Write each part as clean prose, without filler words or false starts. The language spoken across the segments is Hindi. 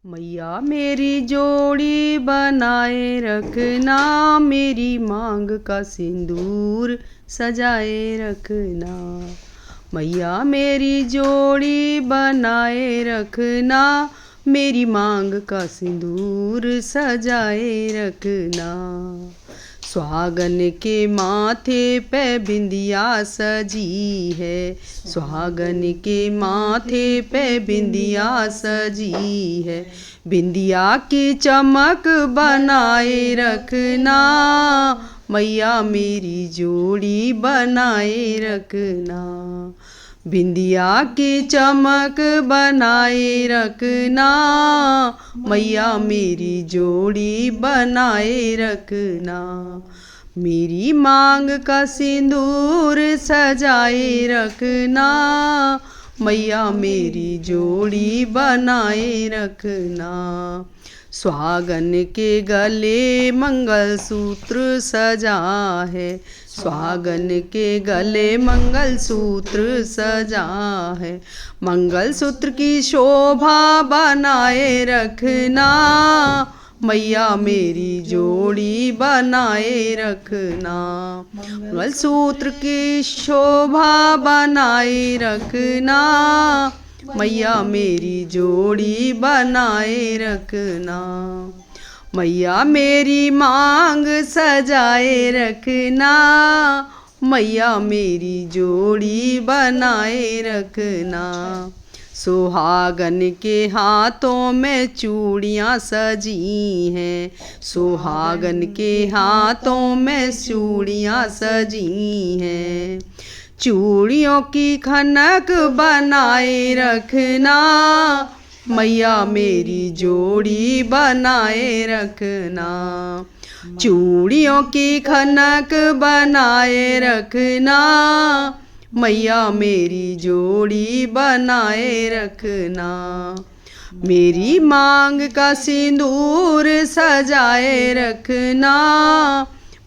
मैया मेरी जोड़ी बनाए रखना, मेरी मांग का सिंदूर सजाए रखना। मैया मेरी जोड़ी बनाए रखना, मेरी मांग का सिंदूर सजाए रखना। सुहागन के माथे पे बिंदिया सजी है, सुहागन के माथे पे बिंदिया सजी है। बिंदिया की चमक बनाए रखना, मैया मेरी जोड़ी बनाए रखना। बिंदिया की चमक बनाए रखना, मैया मेरी जोड़ी बनाए रखना। मेरी मांग का सिंदूर सजाए रखना, मैया मेरी जोड़ी बनाए रखना। सुहागन के गले मंगलसूत्र सजा है, सुहागन के गले मंगलसूत्र सजा है। मंगलसूत्र की शोभा बनाए रखना, मैया मेरी जोड़ी बनाए रखना। मंगलसूत्र की शोभा बनाए रखना, मैया मेरी जोड़ी बनाए रखना। मैया मेरी मांग सजाए रखना, मैया मेरी जोड़ी बनाए रखना। सुहागन के हाथों में चूड़ियाँ सजी हैं, सुहागन के हाथों में चूड़ियाँ सजी हैं। चूड़ियों की खनक बनाए रखना, मैया मेरी जोड़ी बनाए रखना। चूड़ियों की खनक बनाए रखना, मैया मेरी जोड़ी बनाए रखना। मेरी मांग का सिंदूर सजाए रखना,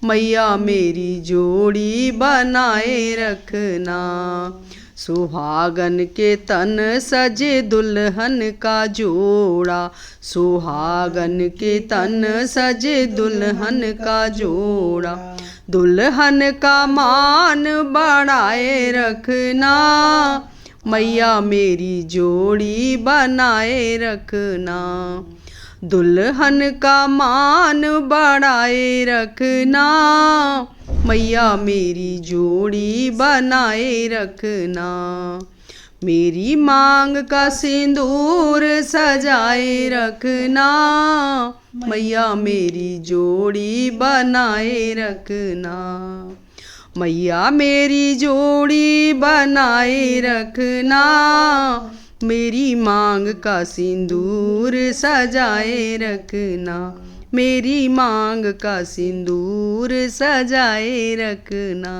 मैया मेरी जोड़ी बनाए रखना। सुहागन के तन सजे दुल्हन का जोड़ा, सुहागन के तन सजे दुल्हन का जोड़ा। दुल्हन का मान बढ़ाए रखना, मैया मेरी जोड़ी बनाए रखना। दुल्हन का मान बढ़ाए रखना, मैया मेरी जोड़ी बनाए रखना। मेरी मांग का सिंदूर सजाए रखना, मैया मेरी जोड़ी बनाए रखना। मैया मेरी जोड़ी बनाए रखना, मेरी मांग का सिंदूर सजाए रखना। मेरी मांग का सिंदूर सजाए रखना।